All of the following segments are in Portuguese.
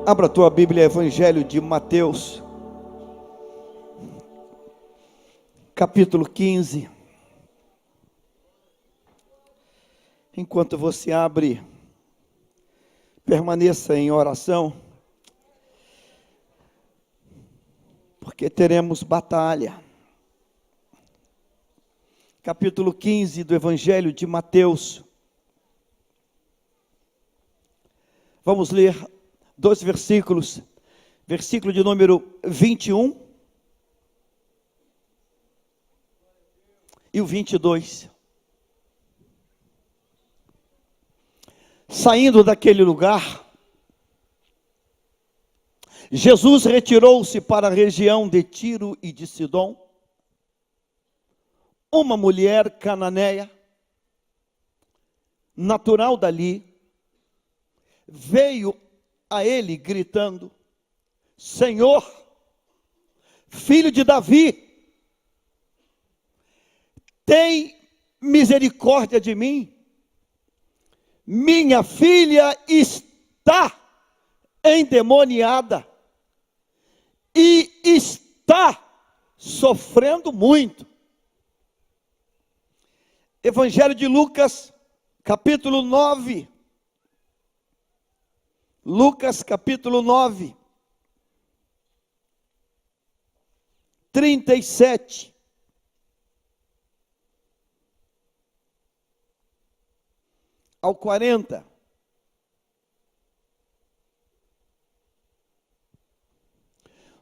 Abra a tua Bíblia, Evangelho de Mateus, capítulo 15. Enquanto você abre, permaneça em oração, porque teremos batalha. Capítulo 15 do Evangelho de Mateus. Vamos ler dois versículos, versículo de número 21 e o 22. Saindo daquele lugar, Jesus retirou-se para a região de Tiro e de Sidom. Uma mulher cananeia, natural dali, veio a ele gritando: Senhor, filho de Davi, tem misericórdia de mim. Minha filha está endemoniada e está sofrendo muito. Evangelho de Lucas, capítulo 9. Lucas capítulo 9, 37 ao 40.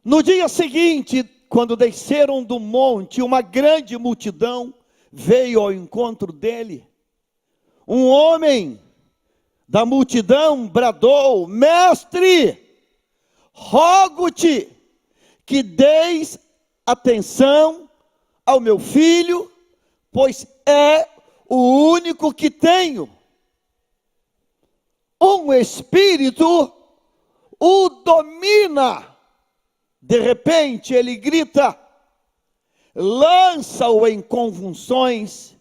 No dia seguinte, quando desceram do monte, uma grande multidão veio ao encontro dele. Um homem da multidão bradou: Mestre, rogo-te que deis atenção ao meu filho, pois é o único que tenho. Um espírito o domina. De repente ele grita, lança-o em convulsões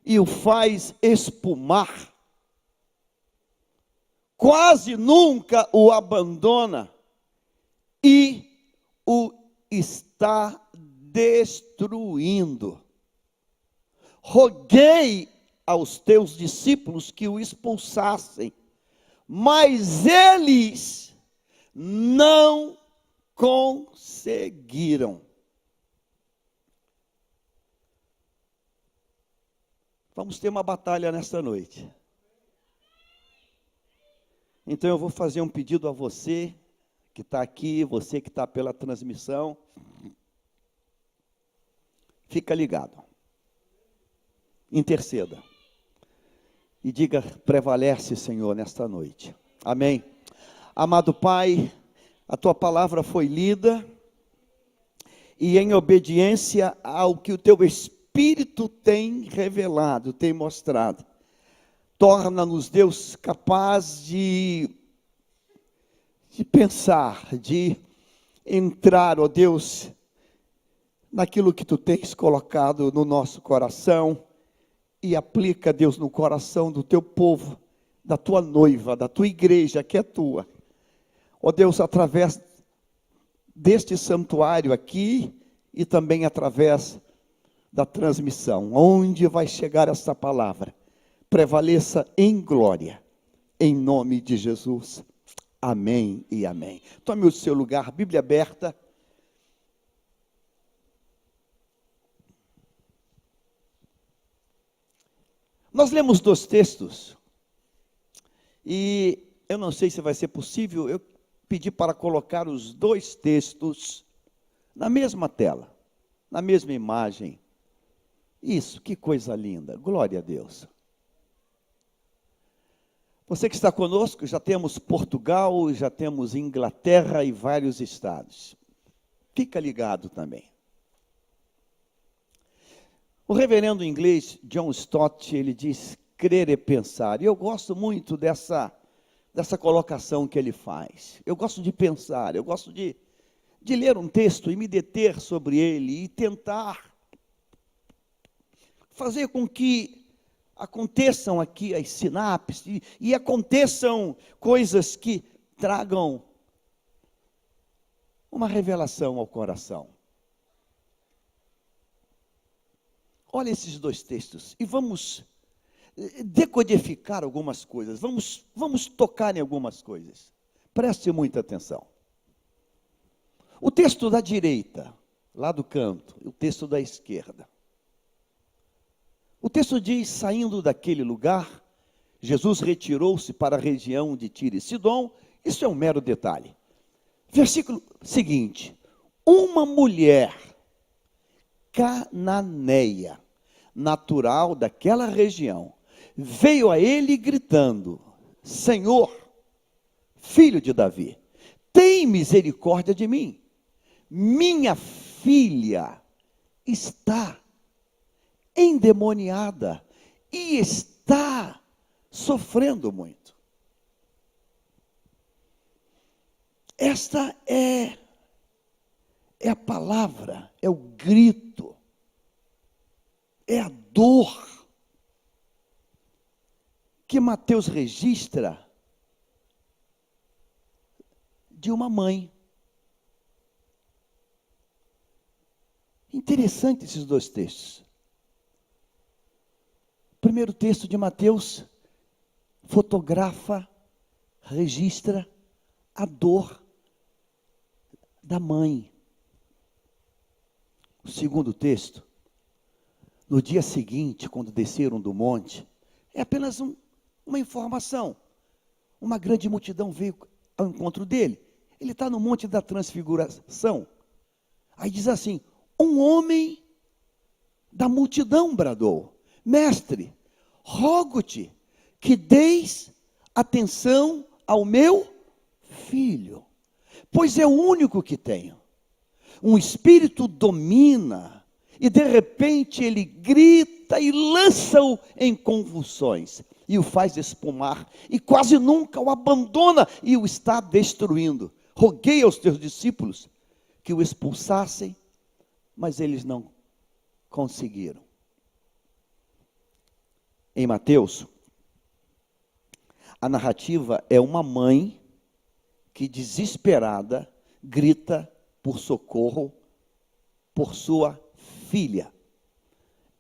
e o faz espumar. Quase nunca o abandona e o está destruindo. Roguei aos teus discípulos que o expulsassem, mas eles não conseguiram. Vamos ter uma batalha nesta noite. Então eu vou fazer um pedido a você que está aqui, você que está pela transmissão. Fica ligado. Interceda. E diga: prevalece, Senhor, nesta noite. Amém. Amado Pai, a Tua palavra foi lida, e em obediência ao que o Teu Espírito tem revelado, tem mostrado, torna-nos, Deus, capaz de pensar, de entrar, ó Deus, naquilo que Tu tens colocado no nosso coração, e aplica, Deus, no coração do Teu povo, da Tua noiva, da Tua igreja, que é Tua. Ó Deus, através deste santuário aqui, e também através da transmissão, onde vai chegar essa palavra, prevaleça em glória, em nome de Jesus. Amém e amém. Tome o seu lugar, Bíblia aberta. Nós lemos dois textos, e eu não sei se vai ser possível, eu pedi para colocar os dois textos na mesma tela, na mesma imagem. Isso, que coisa linda, glória a Deus. Você que está conosco, já temos Portugal, já temos Inglaterra e vários estados. Fica ligado também. O reverendo inglês John Stott, ele diz: crer é pensar. E eu gosto muito dessa colocação que ele faz. Eu gosto de pensar, eu gosto de ler um texto e me deter sobre ele e tentar fazer com que aconteçam aqui as sinapses e aconteçam coisas que tragam uma revelação ao coração. Olha esses dois textos e vamos decodificar algumas coisas, vamos tocar em algumas coisas. Preste muita atenção. O texto da direita, lá do canto, e o texto da esquerda. O texto diz: saindo daquele lugar, Jesus retirou-se para a região de Tiro e Sidom. Isso é um mero detalhe. Versículo seguinte: uma mulher cananeia, natural daquela região, veio a ele gritando: Senhor, filho de Davi, tem misericórdia de mim. Minha filha está endemoniada e está sofrendo muito. Esta é a palavra, é o grito, é a dor que Mateus registra de uma mãe. Interessante esses dois textos. O primeiro texto de Mateus fotografa, registra a dor da mãe. O segundo texto, no dia seguinte, quando desceram do monte, é apenas uma informação. Uma grande multidão veio ao encontro dele. Ele está no Monte da Transfiguração. Aí diz assim: um homem da multidão bradou: Mestre, rogo-te que deis atenção ao meu filho, pois é o único que tenho. Um espírito domina, e de repente ele grita e lança-o em convulsões, e o faz espumar, e quase nunca o abandona, e o está destruindo. Roguei aos teus discípulos que o expulsassem, mas eles não conseguiram. Em Mateus, a narrativa é uma mãe que, desesperada, grita por socorro por sua filha.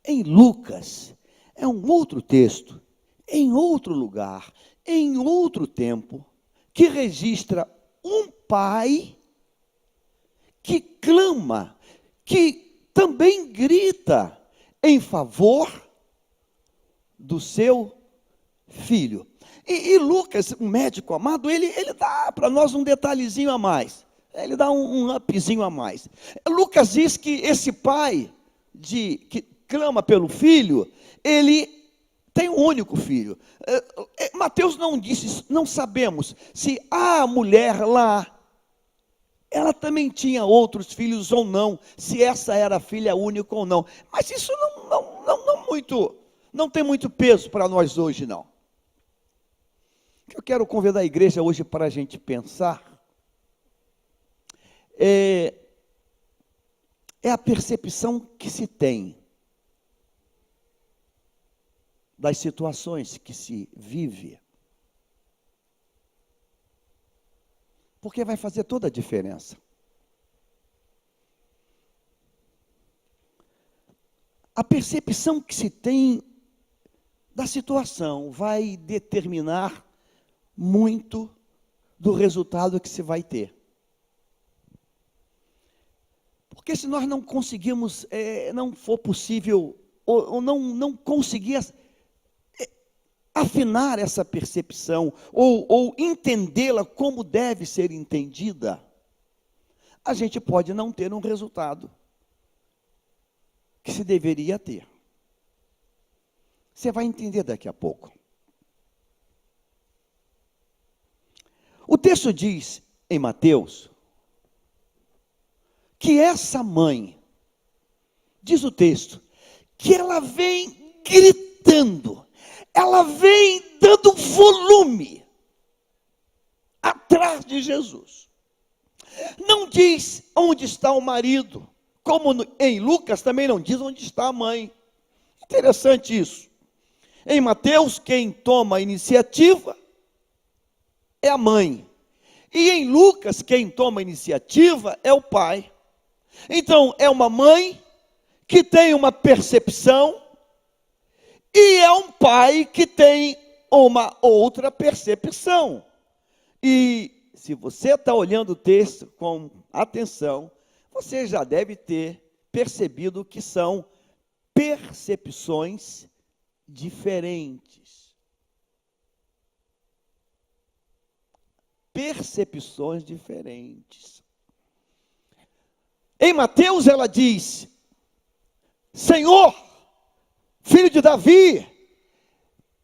Em Lucas, é um outro texto, em outro lugar, em outro tempo, que registra um pai que clama, que também grita em favor do seu filho. E Lucas, um médico amado, ele dá para nós um detalhezinho a mais. Ele dá um upzinho a mais. Lucas diz que esse pai que clama pelo filho, ele tem um único filho. Mateus não disse, não sabemos se a mulher lá, ela também tinha outros filhos ou não, se essa era a filha única ou não. Mas isso não tem muito peso para nós hoje, não. Eu quero convidar a igreja hoje para a gente pensar. É a percepção que se tem das situações que se vive. Porque vai fazer toda a diferença. A percepção que se tem da situação vai determinar muito do resultado que se vai ter. Porque se nós não conseguimos, não for possível, ou não conseguir afinar essa percepção, ou entendê-la como deve ser entendida, a gente pode não ter um resultado que se deveria ter. Você vai entender daqui a pouco. O texto diz em Mateus que essa mãe, diz o texto, que ela vem gritando, ela vem dando volume atrás de Jesus. Não diz onde está o marido, como em Lucas também não diz onde está a mãe. Interessante isso. Em Mateus, quem toma a iniciativa é a mãe. E em Lucas, quem toma a iniciativa é o pai. Então, é uma mãe que tem uma percepção e é um pai que tem uma outra percepção. E se você está olhando o texto com atenção, você já deve ter percebido que são percepções diferentes. Percepções diferentes. Em Mateus ela diz: Senhor, filho de Davi,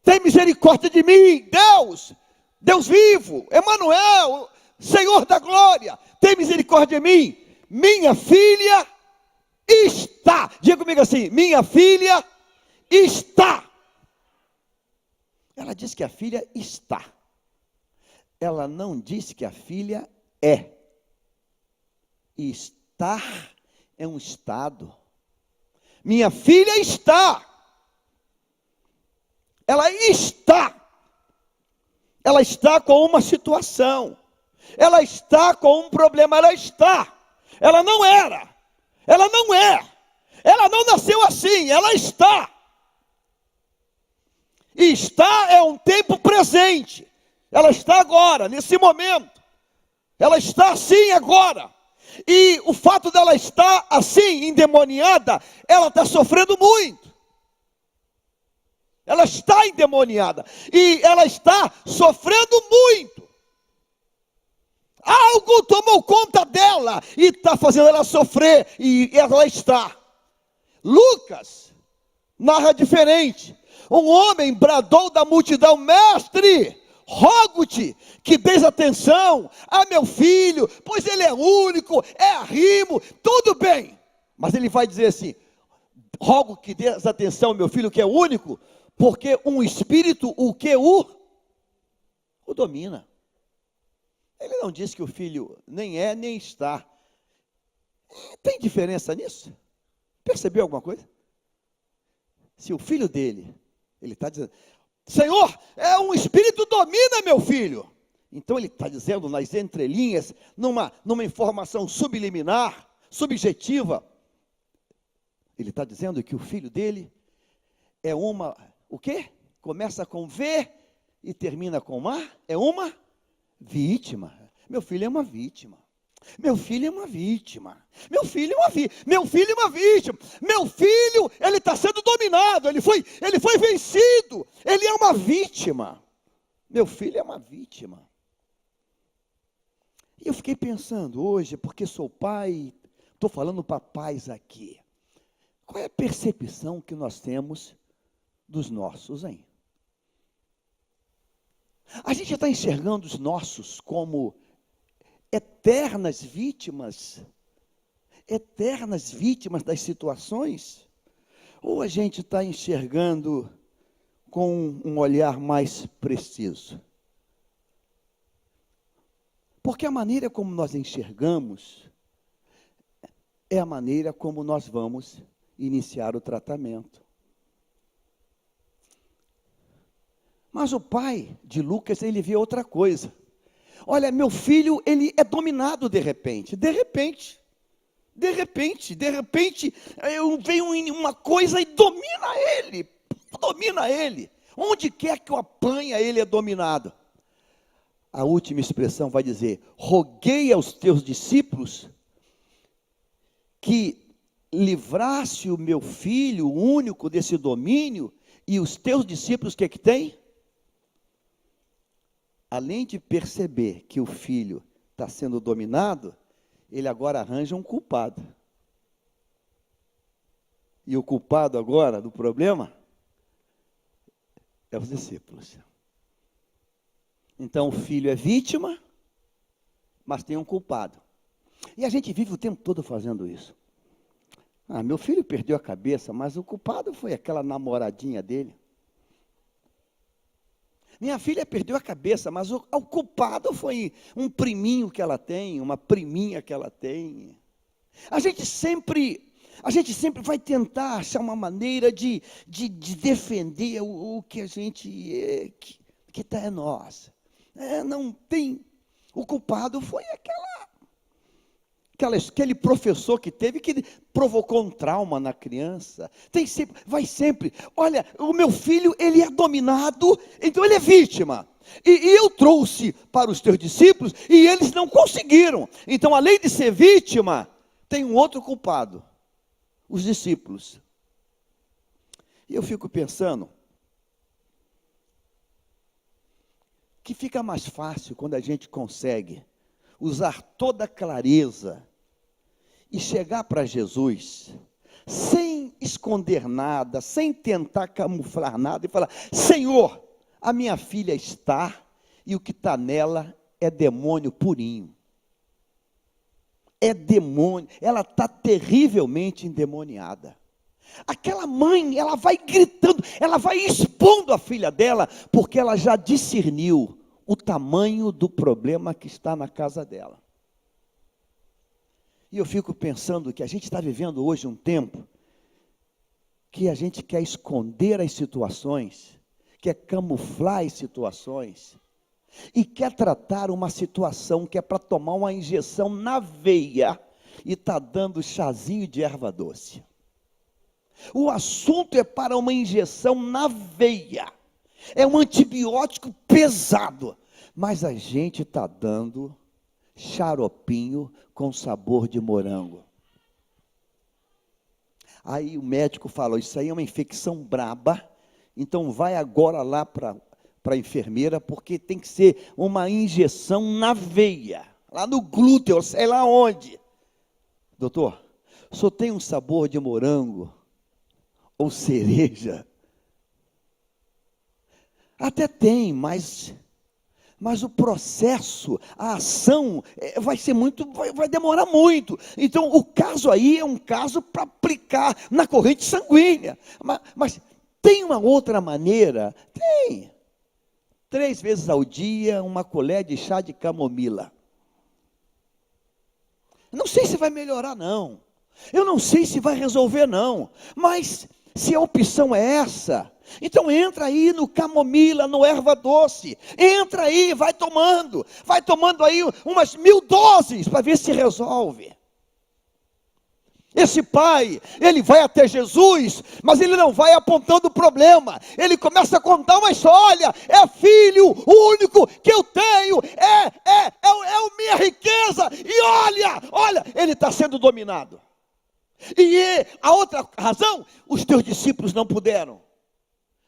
tem misericórdia de mim. Deus vivo, Emanuel, Senhor da glória, tem misericórdia de mim. Minha filha está. Diga comigo assim: minha filha está. Ela diz que a filha está. Ela não disse que a filha é. Estar é um estado. Minha filha está. Ela está. Ela está com uma situação. Ela está com um problema. Ela está. Ela não era. Ela não é. Ela não nasceu assim. Ela está. E está é um tempo presente. Ela está agora, nesse momento. Ela está assim agora. E o fato dela estar assim, endemoniada, ela está sofrendo muito. Ela está endemoniada. E ela está sofrendo muito. Algo tomou conta dela e está fazendo ela sofrer. E ela está. Lucas narra diferente. Um homem bradou da multidão: mestre, rogo-te que des atenção a meu filho, pois ele é único, é arrimo, tudo bem. Mas ele vai dizer assim: rogo que des atenção ao meu filho que é único, porque um espírito o que o domina. Ele não diz que o filho nem é nem está. Tem diferença nisso? Percebeu alguma coisa? Se o filho dele, ele está dizendo: Senhor, é um espírito domina meu filho. Então ele está dizendo nas entrelinhas, numa informação subliminar, subjetiva, ele está dizendo que o filho dele é uma, o quê? Começa com V e termina com A, é uma vítima. Meu filho é uma vítima. Meu filho é uma vítima. Meu filho é uma vítima. Meu filho é uma vítima. Meu filho, ele está sendo dominado. Ele foi vencido. Ele é uma vítima. Meu filho é uma vítima. E eu fiquei pensando hoje, porque sou pai, estou falando para pais aqui. Qual é a percepção que nós temos dos nossos, hein? A gente já está enxergando os nossos como eternas vítimas das situações? Ou a gente está enxergando com um olhar mais preciso? Porque a maneira como nós enxergamos é a maneira como nós vamos iniciar o tratamento. Mas o pai de Lucas, ele vê outra coisa. Olha, meu filho, ele é dominado de repente. De repente, vem uma coisa e domina ele. Onde quer que eu apanha, ele é dominado. A última expressão vai dizer: roguei aos teus discípulos que livrasse o meu filho único desse domínio. E os teus discípulos, o que é que tem? Além de perceber que o filho está sendo dominado, ele agora arranja um culpado. E o culpado agora do problema é os discípulos. Então o filho é vítima, mas tem um culpado. E a gente vive o tempo todo fazendo isso. Meu filho perdeu a cabeça, mas o culpado foi aquela namoradinha dele. Minha filha perdeu a cabeça, mas o culpado foi um priminho que ela tem, uma priminha que ela tem. A gente sempre vai tentar achar uma maneira de defender o que a gente que está é nosso. Não tem. O culpado foi aquele professor que teve, que provocou um trauma na criança. Vai sempre. Olha, o meu filho, ele é dominado, então ele é vítima. E eu trouxe para os teus discípulos, e eles não conseguiram. Então, além de ser vítima, tem um outro culpado: os discípulos. E eu fico pensando que fica mais fácil quando a gente consegue usar toda a clareza e chegar para Jesus, sem esconder nada, sem tentar camuflar nada, e falar: Senhor, a minha filha está, e o que está nela é demônio purinho. É demônio, ela está terrivelmente endemoniada. Aquela mãe, ela vai gritando, ela vai expondo a filha dela, porque ela já discerniu o tamanho do problema que está na casa dela. E eu fico pensando que a gente está vivendo hoje um tempo que a gente quer esconder as situações, quer camuflar as situações, e quer tratar uma situação que é para tomar uma injeção na veia, e está dando chazinho de erva doce. O assunto é para uma injeção na veia, é um antibiótico pesado, mas a gente está dando xaropinho com sabor de morango. Aí o médico falou: isso aí é uma infecção braba, então vai agora lá para a enfermeira, porque tem que ser uma injeção na veia, lá no glúteo, sei lá onde. Doutor, só tem um sabor de morango ou cereja? Até tem, mas o processo, a ação, vai demorar muito. Então, o caso aí é um caso para aplicar na corrente sanguínea. Mas tem uma outra maneira? Tem. 3 vezes ao dia, uma colher de chá de camomila. Não sei se vai melhorar, não. Eu não sei se vai resolver, não. Mas se a opção é essa, então entra aí no camomila, no erva doce. Entra aí, vai tomando aí umas 1000 doses para ver se resolve. Esse pai, ele vai até Jesus, mas ele não vai apontando o problema. Ele começa a contar uma história: é filho único que eu tenho, é minha riqueza, e olha, ele está sendo dominado. E a outra razão, os teus discípulos não puderam.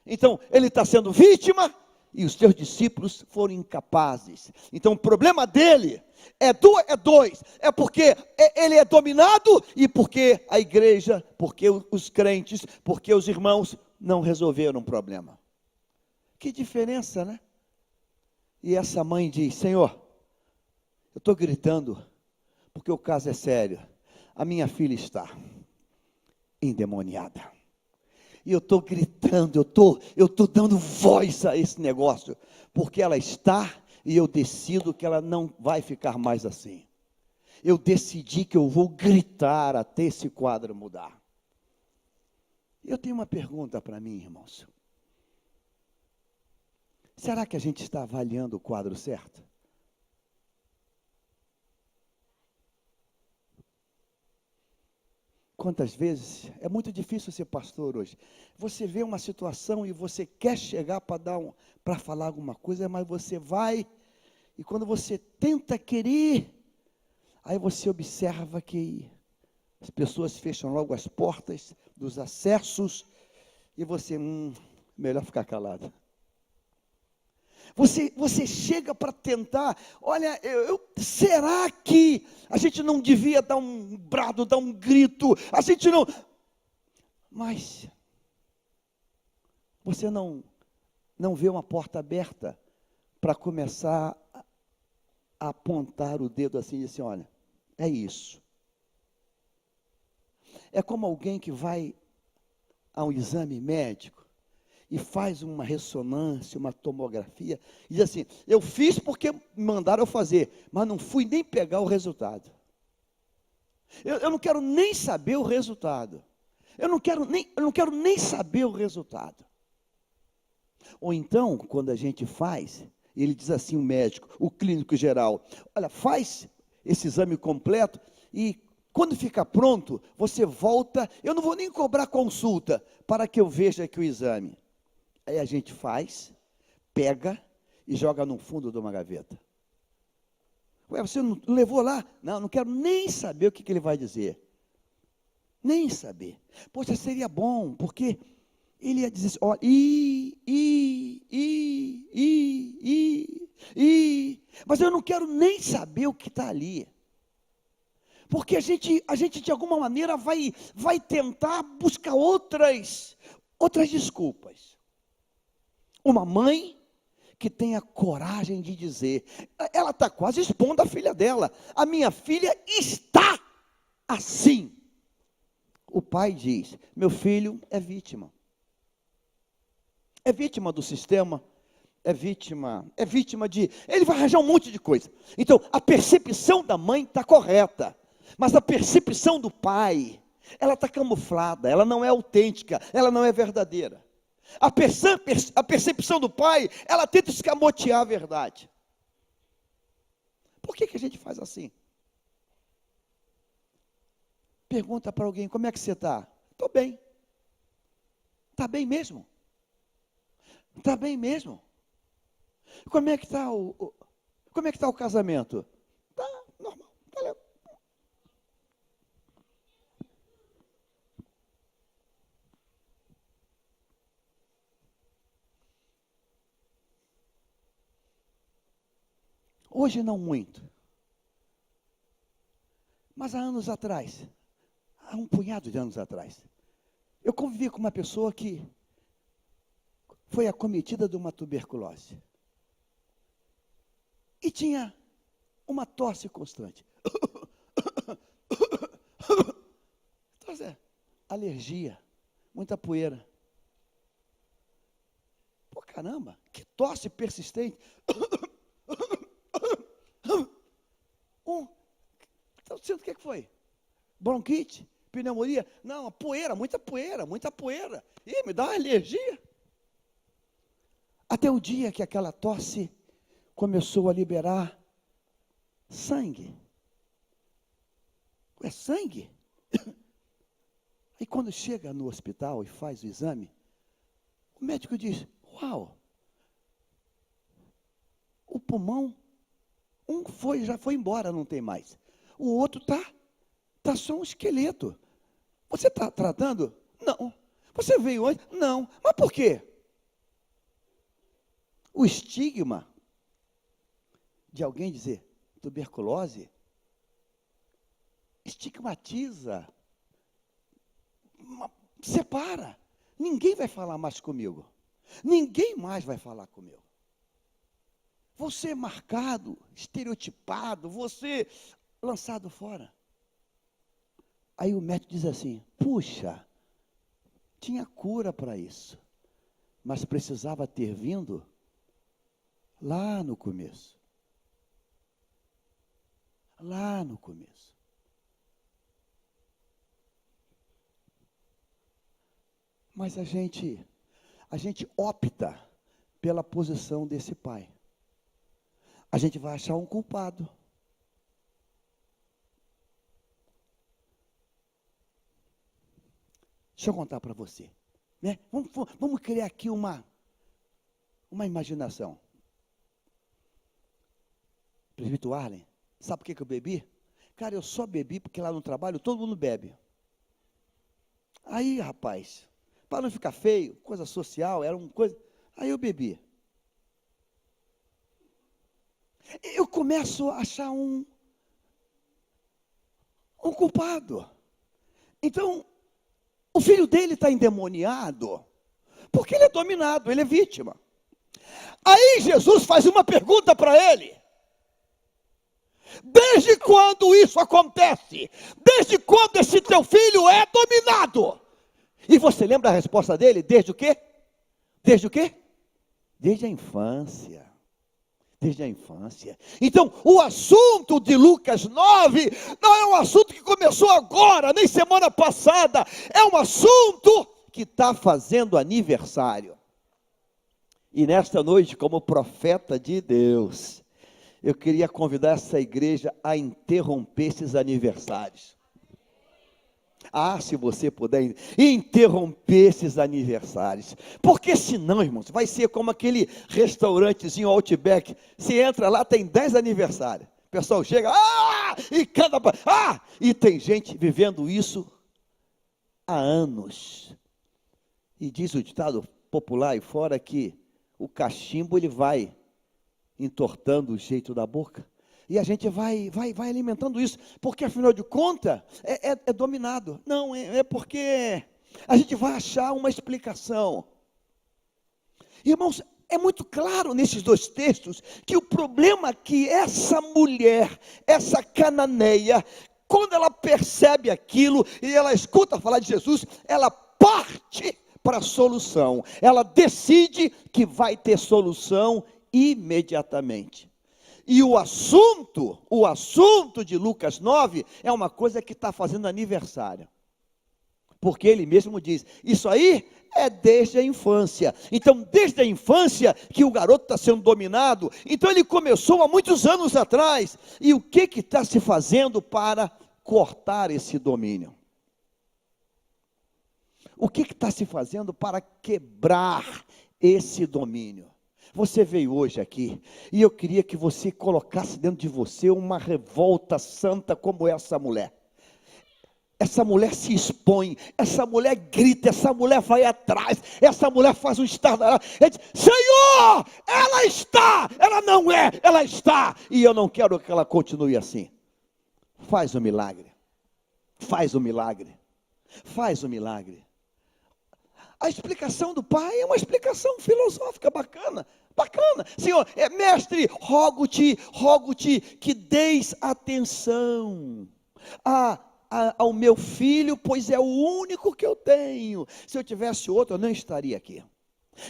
Então, ele está sendo vítima, e os teus discípulos foram incapazes. Então, o problema dele é dois: é porque ele é dominado, e porque a igreja, porque os crentes, porque os irmãos não resolveram o problema. Que diferença, né? E essa mãe diz: Senhor, eu estou gritando porque o caso é sério. A minha filha está endemoniada. E eu estou gritando, eu estou dando voz a esse negócio, porque ela está, e eu decido que ela não vai ficar mais assim. Eu decidi que eu vou gritar até esse quadro mudar. Eu tenho uma pergunta para mim, irmãos. Será que a gente está avaliando o quadro certo? Quantas vezes, é muito difícil ser pastor hoje. Você vê uma situação e você quer chegar para falar alguma coisa, mas você vai, e quando você tenta querer, aí você observa que as pessoas fecham logo as portas dos acessos, e você, melhor ficar calado. Você chega para tentar, olha, será que a gente não devia dar um brado, dar um grito? A gente não... Mas você não vê uma porta aberta para começar a apontar o dedo assim e dizer: olha, é isso. É como alguém que vai a um exame médico e faz uma ressonância, uma tomografia, e diz assim: eu fiz porque mandaram eu fazer, mas não fui nem pegar o resultado. Eu não quero nem saber o resultado. Eu não quero nem saber o resultado. Ou então, quando a gente faz, Ele diz assim, o médico, o clínico geral: olha, faz esse exame completo e quando ficar pronto, você volta, eu não vou nem cobrar consulta, para que eu veja aqui o exame. Aí a gente faz, pega e joga no fundo de uma gaveta. Ué, você não levou lá? Não quero nem saber o que ele vai dizer. Nem saber. Poxa, seria bom, porque ele ia dizer assim, ó, mas eu não quero nem saber o que está ali. Porque a gente de alguma maneira vai tentar buscar outras desculpas. Uma mãe que tenha coragem de dizer, ela está quase expondo a filha dela, a minha filha está assim. O pai diz, meu filho é vítima do sistema, é vítima de, ele vai arranjar um monte de coisa. Então, a percepção da mãe está correta, mas a percepção do pai, ela está camuflada, ela não é autêntica, ela não é verdadeira. A percepção do pai, ela tenta escamotear a verdade. Por que a gente faz assim? Pergunta para alguém, como é que você está? Estou bem. Está bem mesmo? Está bem mesmo? Como é que está o casamento? Está normal, está legal. Hoje não muito. Mas há anos atrás, há um punhado de anos atrás, eu convivi com uma pessoa que foi acometida de uma tuberculose. E tinha uma tosse constante. Então, alergia, muita poeira. Pô, caramba, que tosse persistente. Então, o que foi? Bronquite? Pneumonia? Não, poeira, muita poeira. Ih, me dá uma alergia. Até o dia que aquela tosse começou a liberar sangue. É sangue? Aí quando chega no hospital e faz o exame, o médico diz, uau, o pulmão, já foi embora, não tem mais. O outro tá só um esqueleto. Você está tratando? Não. Você veio antes? Não. Mas por quê? O estigma de alguém dizer tuberculose estigmatiza, separa. Ninguém vai falar mais comigo. Ninguém mais vai falar comigo. Você marcado, estereotipado, você lançado fora. Aí o médico diz assim, puxa, tinha cura para isso, mas precisava ter vindo lá no começo. Lá no começo. Mas a gente opta pela posição desse pai. A gente vai achar um culpado. Deixa eu contar para você. Né? Vamos criar aqui uma imaginação. Presbítero Arlen, sabe por que eu bebi? Cara, eu só bebi porque lá no trabalho todo mundo bebe. Aí, rapaz, para não ficar feio, coisa social, era uma coisa. Aí eu bebi. Eu começo a achar um culpado. Então, o filho dele está endemoniado, porque ele é dominado, ele é vítima. Aí Jesus faz uma pergunta para ele. Desde quando isso acontece? Desde quando esse teu filho é dominado? E você lembra a resposta dele? Desde o quê? Desde o quê? Desde a infância. Desde a infância. Então, o assunto de Lucas 9 não é um assunto que começou agora, nem semana passada. É um assunto que está fazendo aniversário. E nesta noite, como profeta de Deus, eu queria convidar essa igreja a interromper esses aniversários. Se você puder interromper esses aniversários, porque senão, irmãos, vai ser como aquele restaurantezinho Outback, você entra lá, tem 10 aniversários, o pessoal chega, e canta, e tem gente vivendo isso há anos, e diz o ditado popular aí fora que o cachimbo ele vai entortando o jeito da boca, e a gente vai alimentando isso, porque afinal de contas, é dominado. Não, é porque a gente vai achar uma explicação. Irmãos, é muito claro nesses dois textos, que o problema é que essa mulher, essa cananeia, quando ela percebe aquilo, e ela escuta falar de Jesus, ela parte para a solução, ela decide que vai ter solução imediatamente. E o assunto de Lucas 9 é uma coisa que está fazendo aniversário. Porque ele mesmo diz, isso aí é desde a infância. Então, desde a infância que o garoto está sendo dominado, então ele começou há muitos anos atrás. E o que está se fazendo para cortar esse domínio? O que está se fazendo para quebrar esse domínio? Você veio hoje aqui, e eu queria que você colocasse dentro de você uma revolta santa como essa mulher. Essa mulher se expõe, essa mulher grita, essa mulher vai atrás, essa mulher faz um estardalhaço, ela diz, Senhor, ela está, ela não é, ela está, e eu não quero que ela continue assim. Faz o milagre, faz o milagre, faz o milagre. A explicação do pai é uma explicação filosófica bacana. Senhor, mestre, rogo-te que deis atenção ao meu filho, pois é o único que eu tenho. Se eu tivesse outro, eu não estaria aqui.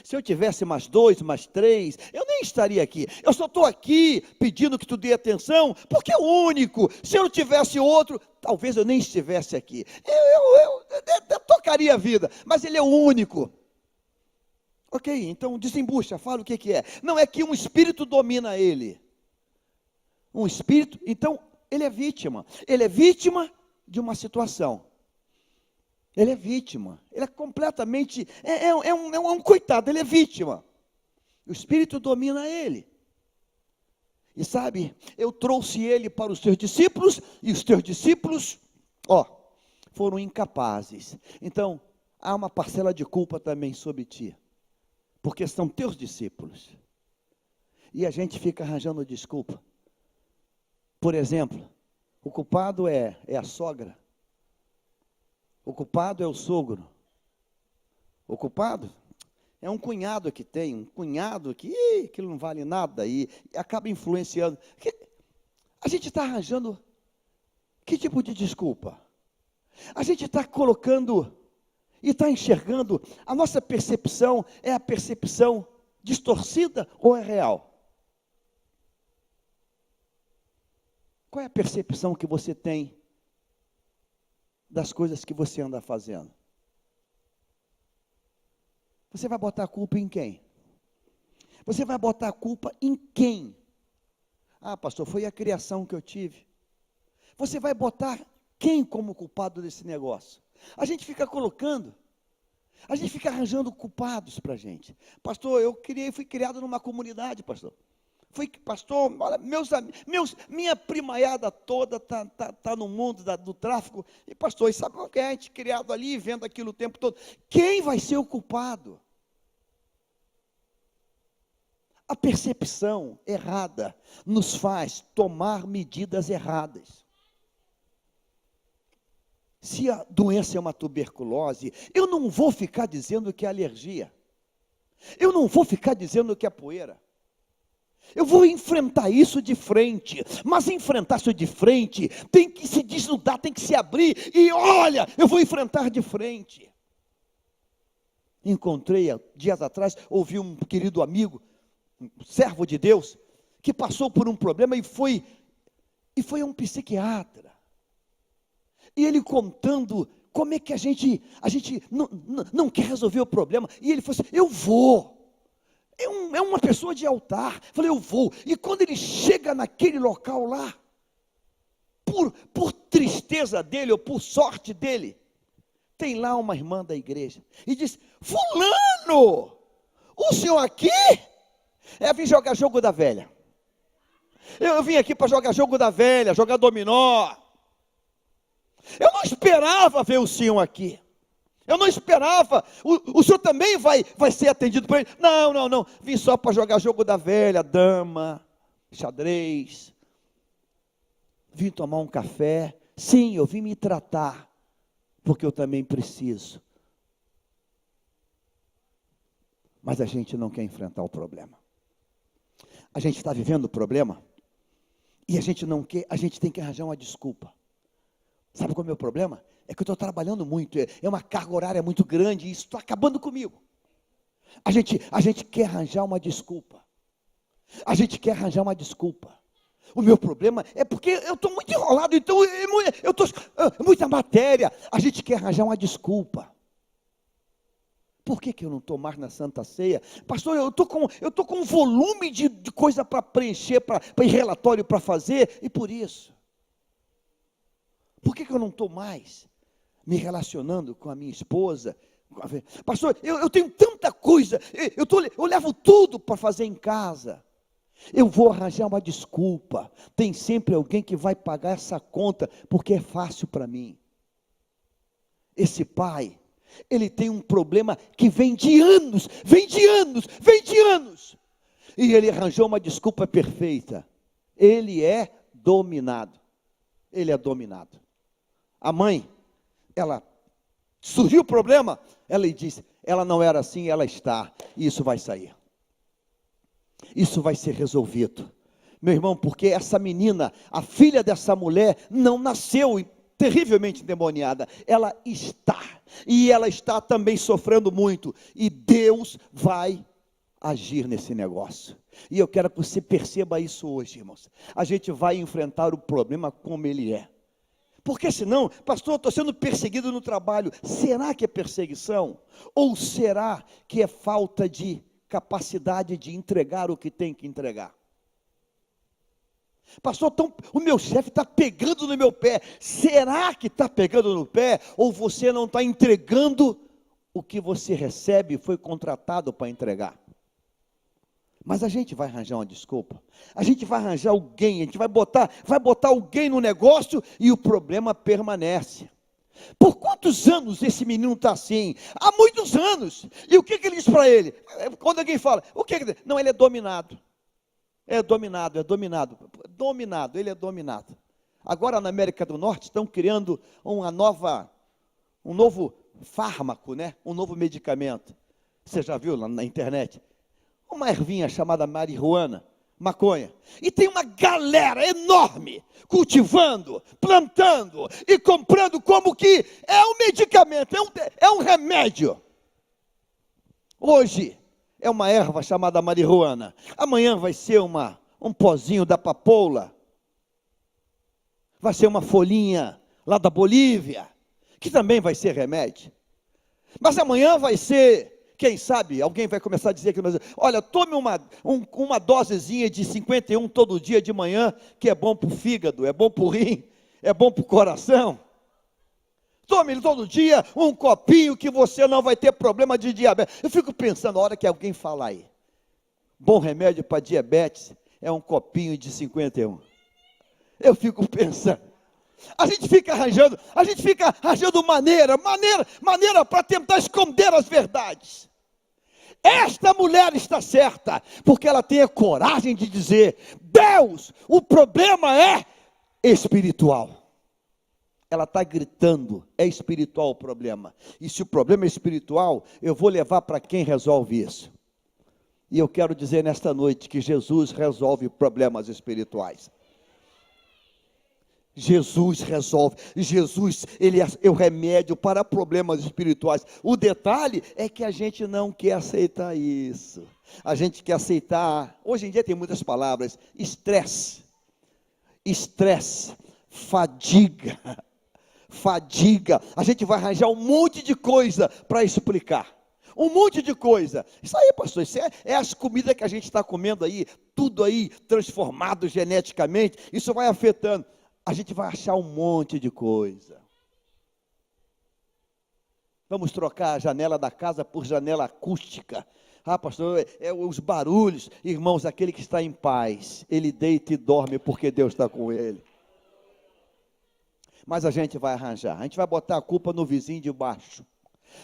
Se eu tivesse mais 2, mais 3, eu nem estaria aqui. Eu só estou aqui pedindo que tu dê atenção, porque é o único. Se eu não tivesse outro, talvez eu nem estivesse aqui. Eu tocaria a vida, mas ele é o único. Ok, então desembucha, fala o que é. Não é que um espírito domina ele. Um espírito, então ele é vítima. Ele é vítima de uma situação. Ele é vítima, ele é completamente, é um coitado, ele é vítima. O Espírito domina ele. E sabe, eu trouxe ele para os teus discípulos, e os teus discípulos, foram incapazes. Então, há uma parcela de culpa também sobre ti, porque são teus discípulos. E a gente fica arranjando desculpa. Por exemplo, o culpado é a sogra. O culpado é o sogro. O culpado é um cunhado que tem, um cunhado que aquilo não vale nada e acaba influenciando. A gente está arranjando que tipo de desculpa? A gente está colocando e está enxergando, a nossa percepção é a percepção distorcida ou é real? Qual é a percepção que você tem das coisas que você anda fazendo? Você vai botar a culpa em quem? Você vai botar a culpa em quem? Pastor, foi a criação que eu tive. Você vai botar quem como culpado desse negócio? A gente fica colocando, a gente fica arranjando culpados para a gente. Pastor, fui criado numa comunidade, pastor. Pastor, olha, minha primaiada toda tá no mundo do tráfico. E pastor, e sabe o que é? A gente criado ali, vendo aquilo o tempo todo. Quem vai ser o culpado? A percepção errada nos faz tomar medidas erradas. Se a doença é uma tuberculose, eu não vou ficar dizendo que é alergia. Eu não vou ficar dizendo que é poeira. Eu vou enfrentar isso de frente, mas enfrentar isso de frente, tem que se desnudar, tem que se abrir, e olha, eu vou enfrentar de frente. Encontrei, dias atrás, ouvi um querido amigo, um servo de Deus, que passou por um problema e foi a um psiquiatra. E ele contando como é que a gente não quer resolver o problema, e ele falou assim, eu vou. é uma pessoa de altar. Falei, eu vou. E quando ele chega naquele local lá, por tristeza dele ou por sorte dele, tem lá uma irmã da igreja. E diz, fulano, o senhor aqui? Eu vim jogar jogo da velha. Eu vim aqui para jogar jogo da velha, jogar dominó. Eu não esperava ver o senhor aqui. Eu não esperava. O senhor também vai ser atendido por ele? Não. Vim só para jogar jogo da velha, dama, xadrez. Vim tomar um café. Sim, eu vim me tratar, porque eu também preciso. Mas a gente não quer enfrentar o problema. A gente está vivendo o problema e a gente não quer, a gente tem que arranjar uma desculpa. Sabe qual é o meu problema? É que eu estou trabalhando muito, é uma carga horária muito grande e isso está acabando comigo. A gente quer arranjar uma desculpa. O meu problema é porque eu estou muito enrolado, então eu estou muita matéria. A gente quer arranjar uma desculpa. Por que eu não estou mais na Santa Ceia? Pastor, eu estou com um volume de coisa para preencher, para relatório para fazer, e por isso. Por que eu não estou mais me relacionando com a minha esposa? Pastor, eu tenho tanta coisa, eu levo tudo para fazer em casa. Eu vou arranjar uma desculpa. Tem sempre alguém que vai pagar essa conta, porque é fácil para mim. Esse pai, ele tem um problema que vem de anos. E ele arranjou uma desculpa perfeita. Ele é dominado. A mãe, ela surgiu o problema, ela disse, ela não era assim, ela está, e isso vai sair. Isso vai ser resolvido. Meu irmão, porque essa menina, a filha dessa mulher, não nasceu terrivelmente endemoniada, ela está também sofrendo muito, e Deus vai agir nesse negócio. E eu quero que você perceba isso hoje, irmãos. A gente vai enfrentar o problema como ele é. Porque senão, pastor, eu estou sendo perseguido no trabalho. Será que é perseguição? Ou será que é falta de capacidade de entregar o que tem que entregar? Pastor, então, o meu chefe está pegando no meu pé. Será que está pegando no pé? Ou você não está entregando o que você recebe e foi contratado para entregar? Mas a gente vai arranjar uma desculpa. A gente vai arranjar alguém, a gente vai botar alguém no negócio e o problema permanece. Por quantos anos esse menino está assim? Há muitos anos. E o que ele diz para ele? Quando alguém fala, o que ele diz? Não, ele é dominado. Ele é dominado. Agora na América do Norte estão criando um novo fármaco, né? Um novo medicamento. Você já viu lá na internet? Uma ervinha chamada marihuana, maconha. E tem uma galera enorme cultivando, plantando e comprando como que é um medicamento, é um remédio. Hoje é uma erva chamada marihuana. Amanhã vai ser um pozinho da papoula. Vai ser uma folhinha lá da Bolívia, que também vai ser remédio. Mas amanhã vai ser... Quem sabe, alguém vai começar a dizer que, olha, tome uma dosezinha de 51 todo dia de manhã, que é bom para o fígado, é bom para o rim, é bom para o coração. Tome todo dia um copinho que você não vai ter problema de diabetes. Eu fico pensando, a hora que alguém fala aí, bom remédio para diabetes é um copinho de 51. Eu fico pensando. A gente fica arranjando maneira para tentar esconder as verdades. Esta mulher está certa, porque ela tem a coragem de dizer, Deus, o problema é espiritual. Ela está gritando, é espiritual o problema. E se o problema é espiritual, eu vou levar para quem resolve isso. E eu quero dizer nesta noite que Jesus resolve problemas espirituais. Jesus resolve, Jesus, ele é o remédio para problemas espirituais. O detalhe é que a gente não quer aceitar isso. A gente quer aceitar, hoje em dia tem muitas palavras, estresse, fadiga. A gente vai arranjar um monte de coisa para explicar. Um monte de coisa. Isso aí, pastor, isso é as comidas que a gente está comendo aí, tudo aí transformado geneticamente, isso vai afetando. A gente vai achar um monte de coisa. Vamos trocar a janela da casa por janela acústica. Ah, pastor, os barulhos. Irmãos, aquele que está em paz, ele deita e dorme porque Deus está com ele. Mas a gente vai arranjar. A gente vai botar a culpa no vizinho de baixo.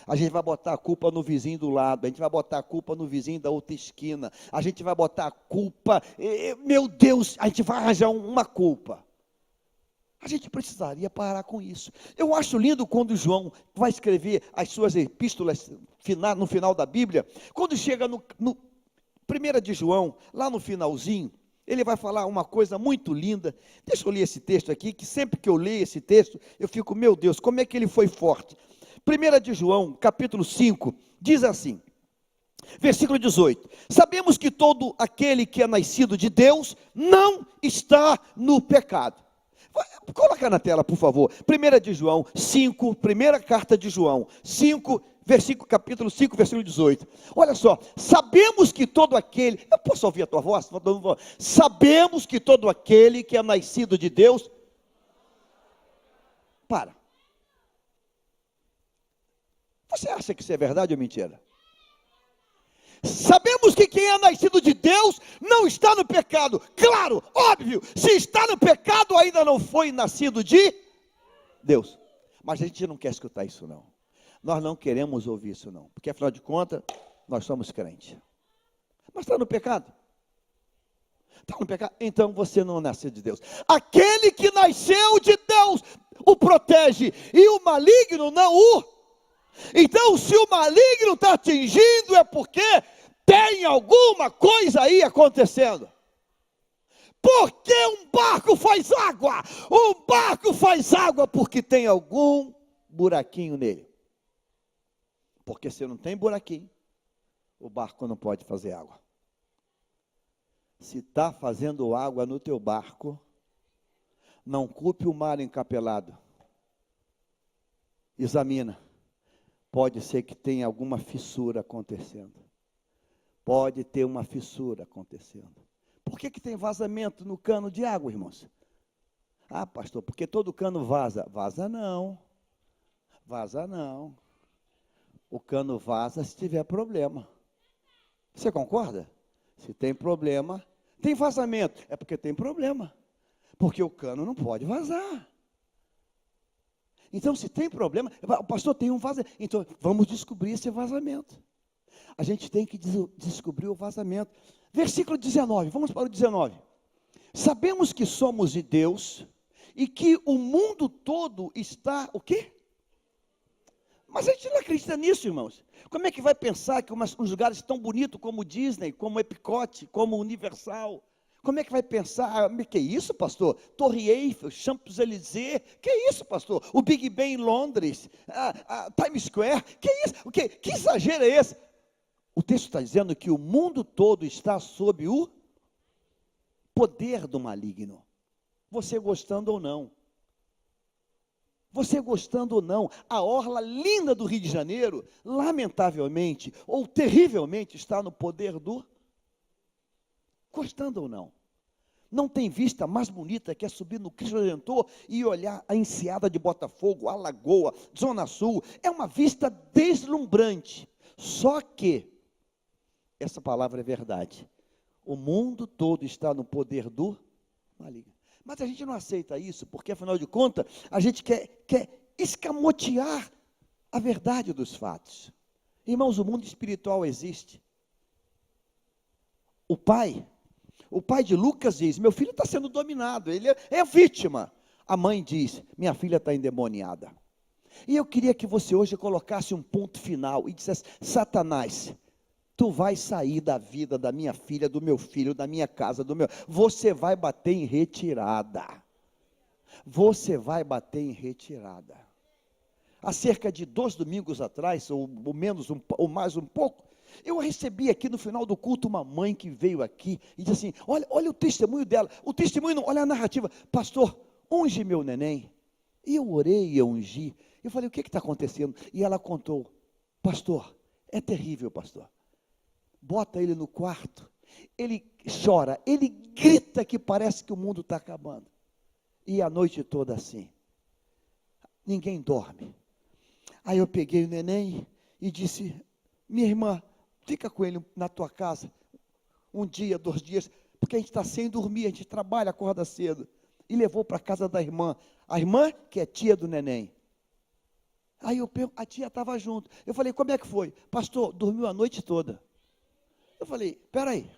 A gente vai botar a culpa no vizinho do lado. A gente vai botar a culpa no vizinho da outra esquina. A gente vai botar a culpa. Meu Deus, a gente vai arranjar uma culpa. A gente precisaria parar com isso. Eu acho lindo quando João vai escrever as suas epístolas no final da Bíblia. Quando chega no 1 de João, lá no finalzinho, ele vai falar uma coisa muito linda. Deixa eu ler esse texto aqui, que sempre que eu leio esse texto, eu fico, meu Deus, como é que ele foi forte. 1 de João, capítulo 5, diz assim, versículo 18. Sabemos que todo aquele que é nascido de Deus não está no pecado. Coloca na tela, por favor. 1 de João 5, primeira carta de João 5, capítulo 5, versículo 18. Olha só, sabemos que todo aquele, eu posso ouvir a tua voz? Sabemos que todo aquele que é nascido de Deus, para. Você acha que isso é verdade ou mentira? Sabemos que quem é nascido de Deus não está no pecado. Claro, óbvio, se está no pecado ainda não foi nascido de Deus. Mas a gente não quer escutar isso não. Nós não queremos ouvir isso não. Porque afinal de contas, nós somos crentes. Mas está no pecado? Está no pecado? Então você não nasceu de Deus. Aquele que nasceu de Deus o protege e o maligno não o. Então, se o maligno está atingindo, é porque tem alguma coisa aí acontecendo. Porque um barco faz água? Um barco faz água porque tem algum buraquinho nele. Porque se não tem buraquinho, o barco não pode fazer água. Se está fazendo água no teu barco, não culpe o mar encapelado. Examina. Pode ser que tenha alguma fissura acontecendo. Pode ter uma fissura acontecendo. Por que tem vazamento no cano de água, irmãos? Ah, pastor, porque todo cano vaza. Vaza não. Vaza não. O cano vaza se tiver problema. Você concorda? Se tem problema, tem vazamento. É porque tem problema. Porque o cano não pode vazar. Então, se tem problema, o pastor tem um vazamento. Então, vamos descobrir esse vazamento. A gente tem que descobrir o vazamento. Versículo 19, vamos para o 19. Sabemos que somos de Deus e que o mundo todo está, o quê? Mas a gente não acredita nisso, irmãos. Como é que vai pensar que uns lugares tão bonitos como Disney, como Epicote, como Universal... Como é que vai pensar, que isso, pastor? Torre Eiffel, Champs-Élysées, que isso, pastor? O Big Ben em Londres, Times Square, que isso? Que exagero é esse? O texto está dizendo que o mundo todo está sob o poder do maligno. Você gostando ou não. Você gostando ou não, a orla linda do Rio de Janeiro, lamentavelmente, ou terrivelmente, está no poder do... Gostando ou não. Não tem vista mais bonita que é subir no Cristo Redentor e olhar a enseada de Botafogo, a Lagoa, Zona Sul. É uma vista deslumbrante. Só que, essa palavra é verdade, o mundo todo está no poder do maligno. Mas a gente não aceita isso, porque afinal de contas, a gente quer escamotear a verdade dos fatos. Irmãos, o mundo espiritual existe. O pai de Lucas diz, meu filho está sendo dominado, ele é vítima. A mãe diz, minha filha está endemoniada. E eu queria que você hoje colocasse um ponto final e dissesse, Satanás, tu vai sair da vida da minha filha, do meu filho, da minha casa, você vai bater em retirada. Você vai bater em retirada. Há cerca de 2 domingos atrás, ou menos, ou mais um pouco, eu recebi aqui no final do culto uma mãe que veio aqui e disse assim, olha o testemunho dela, o testemunho não, olha a narrativa, pastor, unge meu neném. E eu orei e eu ungi, eu falei, o que está acontecendo? E ela contou, pastor, É terrível, pastor. Bota ele no quarto, ele chora, ele grita que parece que o mundo está acabando. E a noite toda assim. Ninguém dorme. Aí eu peguei o neném e disse, minha irmã, fica com ele na tua casa, 1 dia, 2 dias, porque a gente está sem dormir, a gente trabalha, acorda cedo. E levou para a casa da irmã, a irmã que é tia do neném. Aí a tia estava junto. Eu falei, como é que foi? Pastor, dormiu a noite toda. Eu falei, peraí,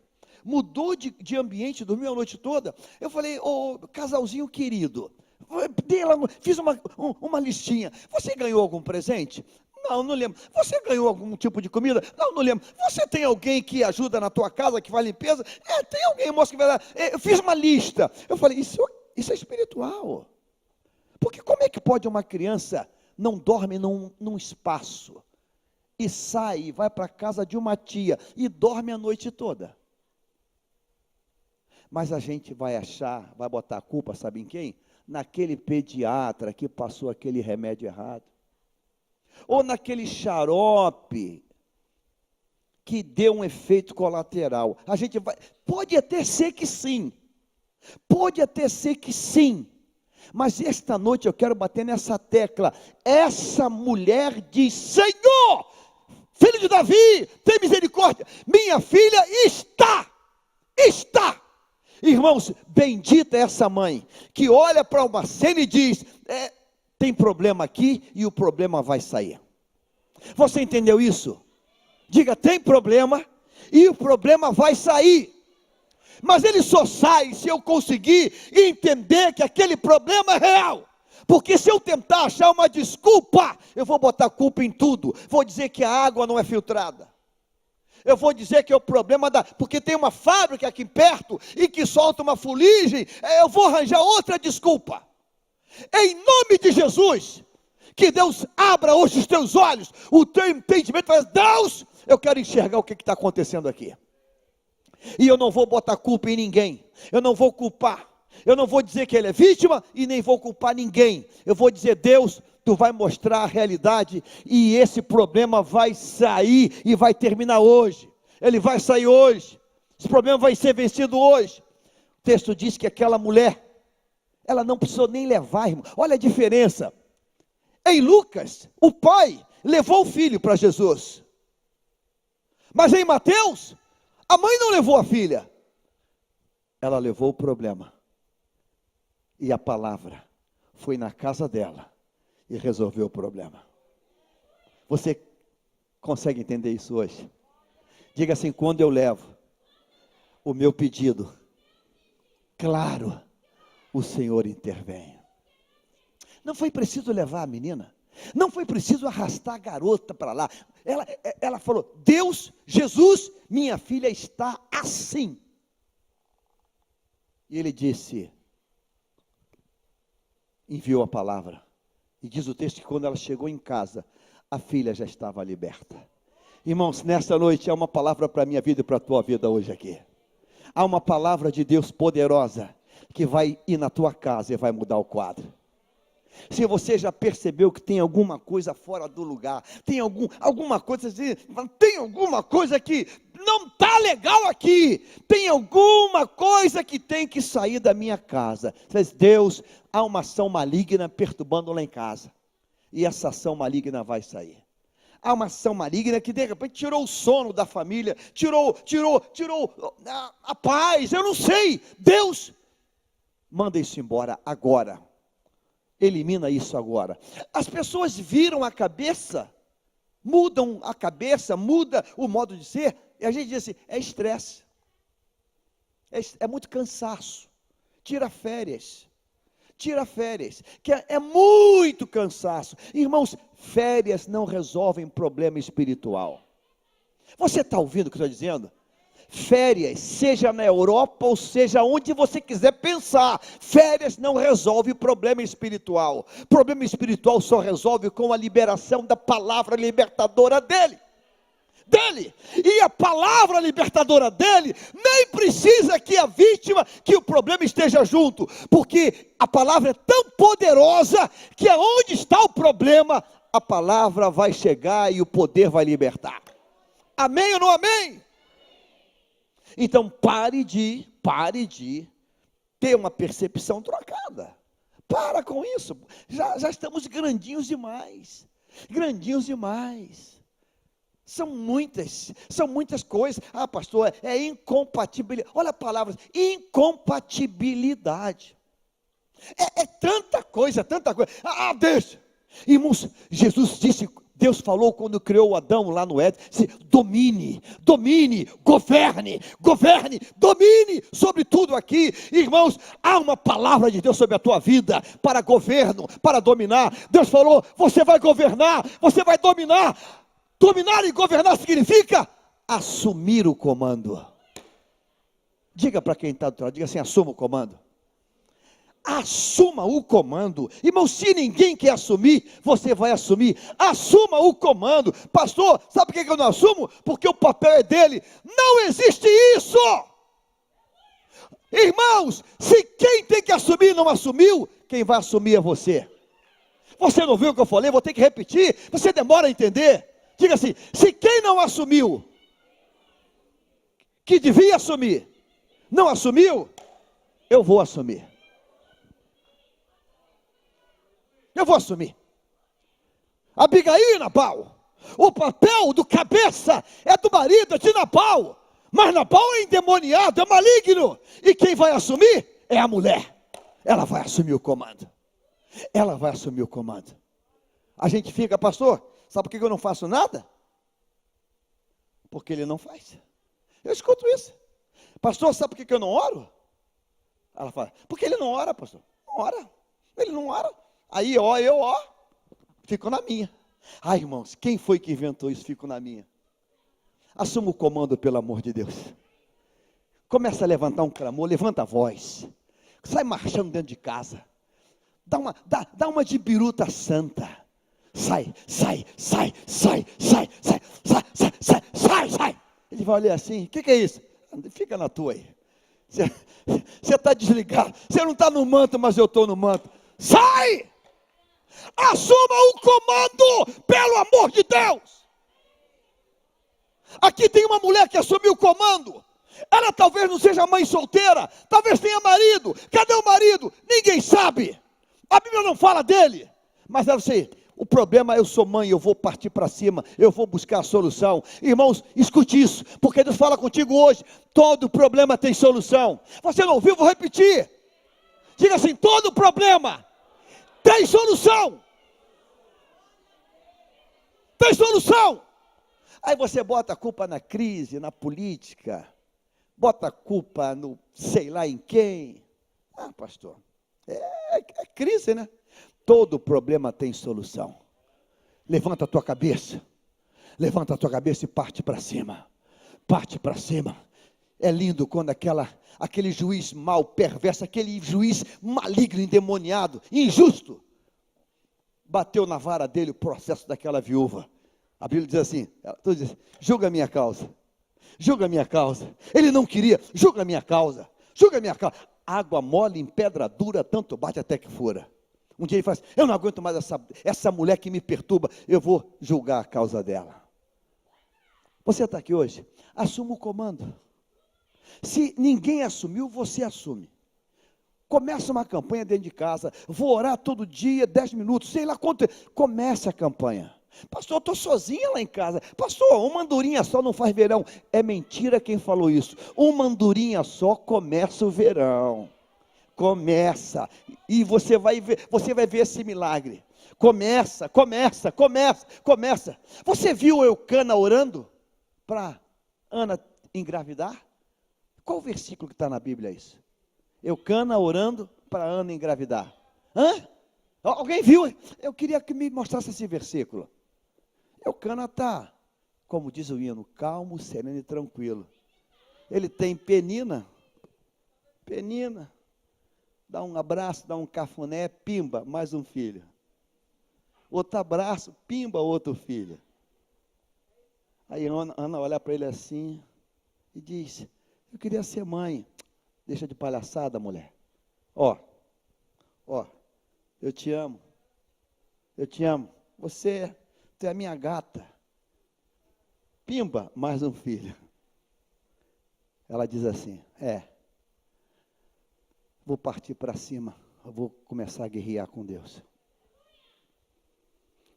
mudou de ambiente, dormiu a noite toda? Eu falei, ô casalzinho querido, fiz uma listinha. Você ganhou algum presente? Não, não lembro. Você ganhou algum tipo de comida? Não, não lembro. Você tem alguém que ajuda na tua casa, que faz limpeza? Tem alguém, moço, que vai lá. Eu fiz uma lista. Eu falei, isso é espiritual. Porque como é que pode uma criança não dorme num espaço e sai, vai para a casa de uma tia e dorme a noite toda? Mas a gente vai botar a culpa, sabe em quem? Naquele pediatra que passou aquele remédio errado. Ou naquele xarope que deu um efeito colateral. Pode até ser que sim. Pode até ser que sim. Mas esta noite eu quero bater nessa tecla. Essa mulher diz, Senhor, filho de Davi, tem misericórdia. Minha filha está. Irmãos, bendita é essa mãe, que olha para uma cena e diz, tem problema aqui e o problema vai sair. Você entendeu isso? Diga, tem problema e o problema vai sair. Mas ele só sai se eu conseguir entender que aquele problema é real. Porque se eu tentar achar uma desculpa, eu vou botar culpa em tudo. Vou dizer que a água não é filtrada. Eu vou dizer que é o problema porque tem uma fábrica aqui perto e que solta uma fuligem. Eu vou arranjar outra desculpa. Em nome de Jesus, que Deus abra hoje os teus olhos, o teu entendimento. Deus, eu quero enxergar o que está acontecendo aqui. E eu não vou botar culpa em ninguém. Eu não vou culpar. Eu não vou dizer que ele é vítima e nem vou culpar ninguém. Eu vou dizer, Deus, tu vai mostrar a realidade e esse problema vai sair e vai terminar hoje. Ele vai sair hoje. Esse problema vai ser vencido hoje. O texto diz que aquela mulher, ela não precisou nem levar, irmão. Olha a diferença. Em Lucas, o pai levou o filho para Jesus. Mas em Mateus, a mãe não levou a filha. Ela levou o problema. E a palavra foi na casa dela e resolveu o problema. Você consegue entender isso hoje? Diga assim, quando eu levo o meu pedido, claro, o Senhor intervém. Não foi preciso levar a menina. Não foi preciso arrastar a garota para lá. Ela falou, Deus, Jesus, minha filha está assim. E ele disse, enviou a palavra. E diz o texto que quando ela chegou em casa, a filha já estava liberta. Irmãos, nesta noite há uma palavra para a minha vida e para a tua vida hoje aqui. Há uma palavra de Deus poderosa que vai ir na tua casa e vai mudar o quadro. Se você já percebeu que tem alguma coisa fora do lugar, tem alguma coisa que não está legal aqui, tem alguma coisa que tem que sair da minha casa. Você diz, Deus, há uma ação maligna perturbando lá em casa, e essa ação maligna vai sair. Há uma ação maligna que de repente tirou o sono da família, tirou a paz, eu não sei. Deus, manda isso embora agora. Elimina isso agora. As pessoas viram a cabeça, mudam a cabeça, muda o modo de ser, e a gente diz assim, é estresse, é muito cansaço, tira férias, que é muito cansaço. Irmãos, férias não resolvem problema espiritual. Você está ouvindo o que eu estou dizendo? Férias, seja na Europa ou seja onde você quiser pensar, férias não resolve problema espiritual. Problema espiritual só resolve com a liberação da palavra libertadora dele. E a palavra libertadora dele nem precisa que a vítima, que o problema esteja junto, porque a palavra é tão poderosa que aonde está o problema, a palavra vai chegar e o poder vai libertar. Amém ou não amém? Então pare de ter uma percepção trocada. Para com isso. Já estamos grandinhos demais. Grandinhos demais. São muitas coisas. Ah, pastor, é incompatibilidade. Olha a palavra, incompatibilidade. É tanta coisa. Deixa. Irmãos, Jesus disse, Deus falou quando criou Adão lá no Éden, domine, governe, domine sobre tudo aqui. Irmãos, há uma palavra de Deus sobre a tua vida, para governo, para dominar. Deus falou, você vai governar, você vai dominar. Dominar e governar significa assumir o comando. Diga para quem está do outro lado, diga assim, assuma o comando. Assuma o comando. Irmão, se ninguém quer assumir, você vai assumir. Assuma o comando. Pastor, sabe por que eu não assumo? Porque o papel é dele. Não existe isso. Irmãos, se quem tem que assumir não assumiu, quem vai assumir é você. Você não viu o que eu falei? Vou ter que repetir. Você demora a entender. Diga assim, se quem não assumiu, que devia assumir, não assumiu, eu vou assumir. Eu vou assumir. Abigail e Nabal. O papel do cabeça é do marido, é de Nabal. Mas Nabal é endemoniado, é maligno. E quem vai assumir é a mulher. Ela vai assumir o comando. Ela vai assumir o comando. A gente fica, pastor, sabe por que eu não faço nada? Porque ele não faz. Eu escuto isso. Pastor, sabe por que eu não oro? Ela fala, porque ele não ora, pastor. Não ora. Ele não ora. Aí, eu fico na minha. Ai, irmãos, quem foi que inventou isso? Fico na minha. Assuma o comando, pelo amor de Deus. Começa a levantar um clamor, levanta a voz. Sai marchando dentro de casa. Dá uma de biruta santa. Sai. Ele vai olhar assim, o que é isso? Fica na tua aí. Você está desligado. Você não está no manto, mas eu estou no manto. Sai! Assuma o comando, pelo amor de Deus. Aqui tem uma mulher que assumiu o comando. Ela talvez não seja mãe solteira, talvez tenha marido. Cadê o marido? Ninguém sabe. A Bíblia não fala dele. Mas ela sei, o problema é eu sou mãe, eu vou partir para cima, eu vou buscar a solução. Irmãos, escute isso, porque Deus fala contigo hoje. Todo problema tem solução. Você não ouviu? Vou repetir. Diga assim, todo problema tem solução. Tem solução. Aí você bota a culpa na crise, na política. Bota a culpa no sei lá em quem. Ah, pastor, é crise, né? Todo problema tem solução. Levanta a tua cabeça. Levanta a tua cabeça e parte para cima. Parte para cima. É lindo quando aquele juiz mau, perverso, aquele juiz maligno, endemoniado, injusto, bateu na vara dele o processo daquela viúva. A Bíblia diz assim, julga a minha causa. Julga a minha causa. Ele não queria, julga a minha causa. Julga a minha causa. Água mole em pedra dura, tanto bate até que fura. Um dia ele fala assim, eu não aguento mais essa mulher que me perturba, eu vou julgar a causa dela. Você está aqui hoje, assuma o comando. Se ninguém assumiu, você assume. Começa uma campanha dentro de casa, vou orar todo dia, 10 minutos, sei lá quanto. Comece a campanha. Pastor, eu estou sozinha lá em casa. Pastor, uma andorinha só não faz verão. É mentira quem falou isso. Uma andorinha só começa o verão. Começa. E você vai ver esse milagre. Começa. Você viu Eucana orando para Ana engravidar? Qual o versículo que está na Bíblia isso? Eucana orando para Ana engravidar. Alguém viu? Eu queria que me mostrasse esse versículo. Eucana está, como diz o hino, calmo, sereno e tranquilo. Ele tem Penina, dá um abraço, dá um cafuné, pimba, mais um filho. Outro abraço, pimba, outro filho. Aí Ana olha para ele assim e diz, eu queria ser mãe. Deixa de palhaçada, mulher. Ó, eu te amo. Você é a minha gata. Pimba, mais um filho. Ela diz assim, vou partir para cima, eu vou começar a guerrear com Deus.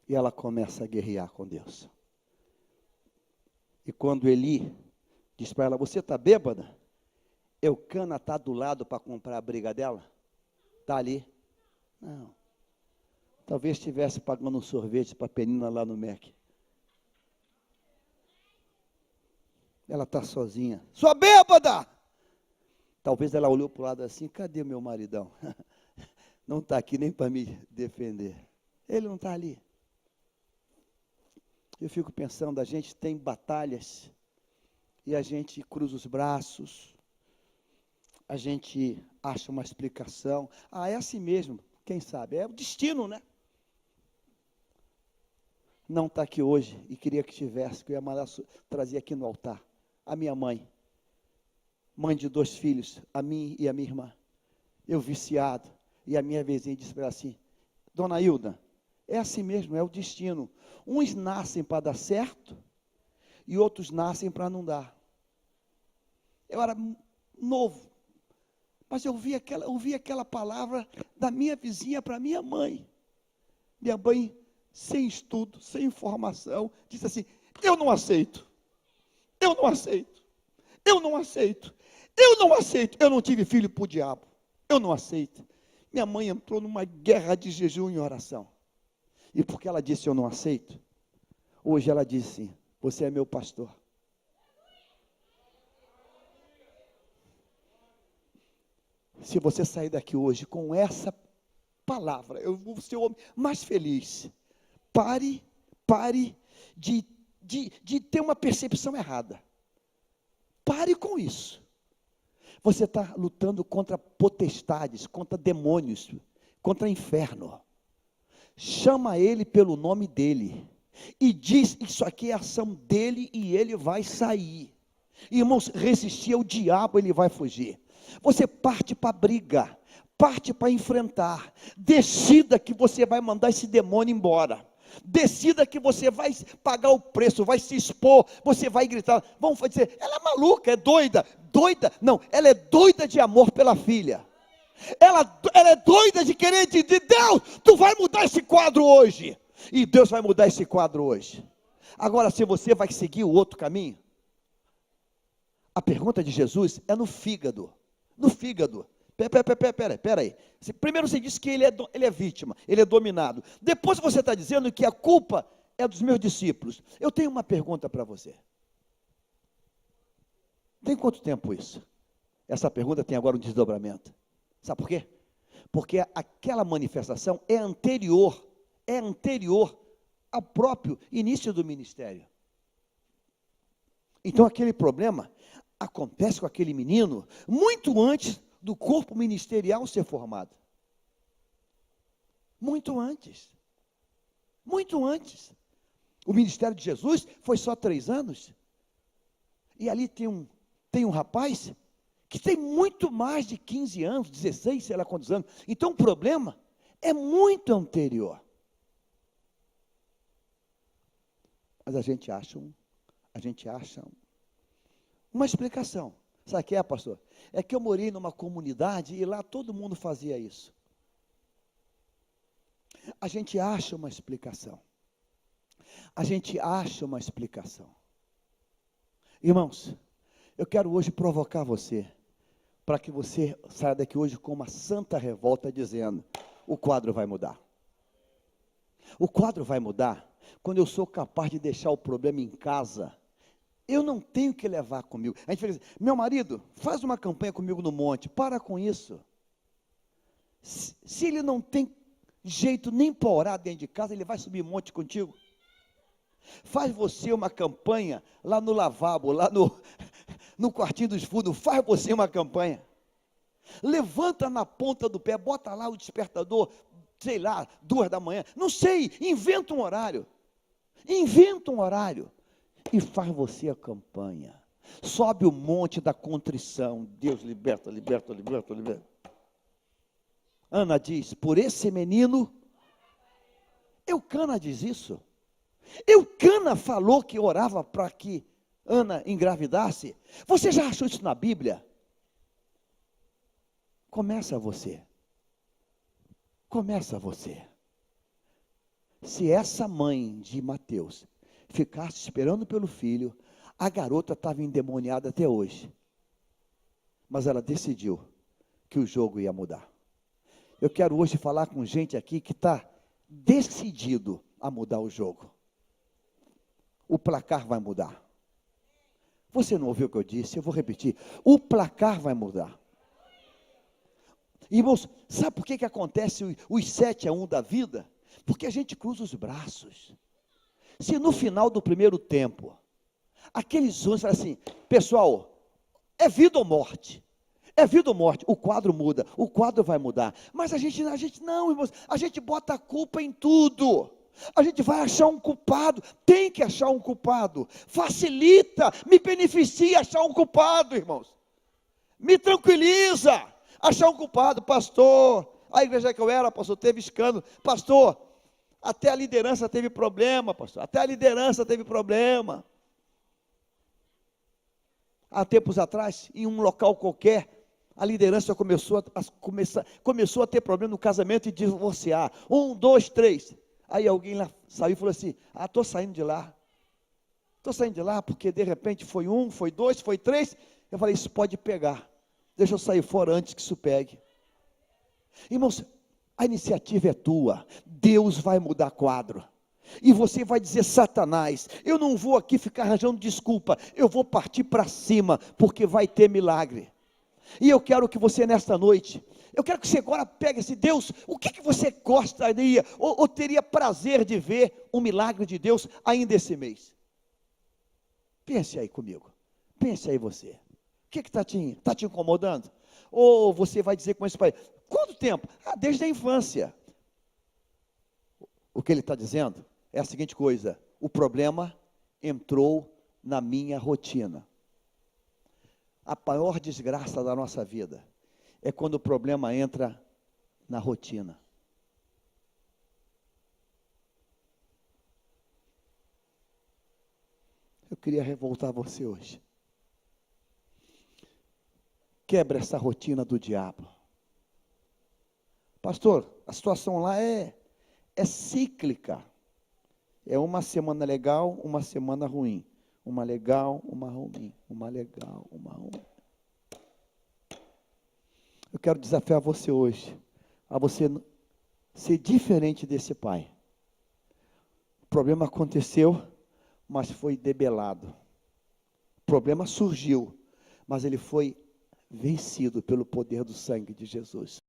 E ela começa a guerrear com Deus. E quando Eli diz para ela, você está bêbada? Eucana está do lado para comprar a briga dela? Está ali? Não. Talvez estivesse pagando um sorvete para a Penina lá no Mac. Ela está sozinha. Sua bêbada! Talvez ela olhou para o lado assim, cadê meu maridão? Não está aqui nem para me defender. Ele não está ali. Eu fico pensando, a gente tem batalhas e a gente cruza os braços, a gente acha uma explicação. É assim mesmo, quem sabe? É o destino, né? Não está aqui hoje e queria que tivesse, que eu ia mandar trazer aqui no altar. A minha mãe de 2 filhos, a mim e a minha irmã. Eu viciado, e a minha vizinha disse para ela assim, Dona Hilda, é assim mesmo, é o destino. Uns nascem para dar certo, e outros nascem para não dar. Eu era novo, mas eu ouvi aquela palavra da minha vizinha para minha mãe. Minha mãe, sem estudo, sem informação, disse assim, eu não aceito, eu não aceito, eu não aceito, eu não aceito, eu não tive filho para o diabo, eu não aceito. Minha mãe entrou numa guerra de jejum e oração. E porque ela disse, eu não aceito, hoje ela disse, você é meu pastor. Se você sair daqui hoje com essa palavra, eu vou ser o homem mais feliz. Pare de ter uma percepção errada. Pare com isso. Você está lutando contra potestades, contra demônios, contra inferno. Chama ele pelo nome dele. E diz, isso aqui é a ação dele e ele vai sair. Irmãos, resistir ao diabo, ele vai fugir. Você parte para a briga, parte para enfrentar. Decida que você vai mandar esse demônio embora. Decida que você vai pagar o preço, vai se expor, você vai gritar. Vamos dizer, ela é maluca, é doida. Doida? Não, ela é doida de amor pela filha. Ela é doida de querer dizer, Deus, tu vai mudar esse quadro hoje. E Deus vai mudar esse quadro hoje. Agora, se você vai seguir o outro caminho, a pergunta de Jesus é no fígado. No fígado. Pera aí. Primeiro você disse que ele é vítima, ele é dominado. Depois você está dizendo que a culpa é dos meus discípulos. Eu tenho uma pergunta para você. Tem quanto tempo isso? Essa pergunta tem agora um desdobramento. Sabe por quê? Porque aquela manifestação é anterior ao próprio início do ministério. Então aquele problema acontece com aquele menino muito antes do corpo ministerial ser formado. Muito antes. Muito antes. O ministério de Jesus foi só 3 anos. E ali tem um rapaz que tem muito mais de 15 anos, 16, sei lá quantos anos. Então o problema é muito anterior. Mas a gente acha uma explicação. Sabe o que é, pastor? É que eu morei numa comunidade e lá todo mundo fazia isso. A gente acha uma explicação. Irmãos, eu quero hoje provocar você, para que você saia daqui hoje com uma santa revolta dizendo, o quadro vai mudar. O quadro vai mudar quando eu sou capaz de deixar o problema em casa. Eu não tenho que levar comigo. A gente fala assim, meu marido, faz uma campanha comigo no monte. Para com isso. Se ele não tem jeito nem para orar dentro de casa, ele vai subir monte contigo. Faz você uma campanha lá no lavabo, lá no quartinho dos fundos. Faz você uma campanha. Levanta na ponta do pé, bota lá o despertador, sei lá, 2 da manhã. Não sei, inventa um horário. E faz você a campanha. Sobe o monte da contrição. Deus liberta. Ana diz, por esse menino, Eucana diz isso. Eucana falou que orava para que Ana engravidasse. Você já achou isso na Bíblia? Começa você. Começa você. Se essa mãe de Mateus ficasse esperando pelo filho, a garota estava endemoniada até hoje. Mas ela decidiu que o jogo ia mudar. Eu quero hoje falar com gente aqui que está decidido a mudar o jogo. O placar vai mudar. Você não ouviu o que eu disse? Eu vou repetir. O placar vai mudar. Irmãos, sabe por que acontece os 7-1 da vida? Porque a gente cruza os braços. Se no final do primeiro tempo, aqueles 11 falam assim, pessoal, é vida ou morte? É vida ou morte? O quadro muda, o quadro vai mudar. Mas a gente não, irmãos, a gente bota a culpa em tudo. A gente vai achar um culpado, tem que achar um culpado. Facilita, me beneficia achar um culpado, irmãos. Me tranquiliza achar um culpado. Pastor, a igreja que eu era, pastor, teve escândalo. Pastor, até a liderança teve problema, pastor. Até a liderança teve problema. Há tempos atrás, em um local qualquer, a liderança começou a ter problema no casamento e divorciar. 1, 2, 3. Aí alguém lá saiu e falou assim, estou saindo de lá. Estou saindo de lá porque de repente foi 1, foi 2, foi 3. Eu falei, isso pode pegar. Deixa eu sair fora antes que isso pegue. Irmãos, a iniciativa é tua. Deus vai mudar quadro. E você vai dizer, Satanás, eu não vou aqui ficar arranjando desculpa. Eu vou partir para cima, porque vai ter milagre. E eu quero que você nesta noite, eu quero que você agora pegue esse Deus, o que você gostaria, ou teria prazer de ver um milagre de Deus ainda esse mês? Pense aí comigo, pense aí você, o que está te incomodando? Ou você vai dizer com esse pai, quanto tempo? Desde a infância. O que ele está dizendo é a seguinte coisa, o problema entrou na minha rotina. A maior desgraça da nossa vida é quando o problema entra na rotina. Eu queria revoltar você hoje. Quebra essa rotina do diabo. Pastor, a situação lá é cíclica. É uma semana legal, uma semana ruim. Uma legal, uma ruim. Uma legal, uma ruim. Eu quero desafiar você hoje, a você ser diferente desse pai. O problema aconteceu, mas foi debelado. O problema surgiu, mas ele foi vencido pelo poder do sangue de Jesus.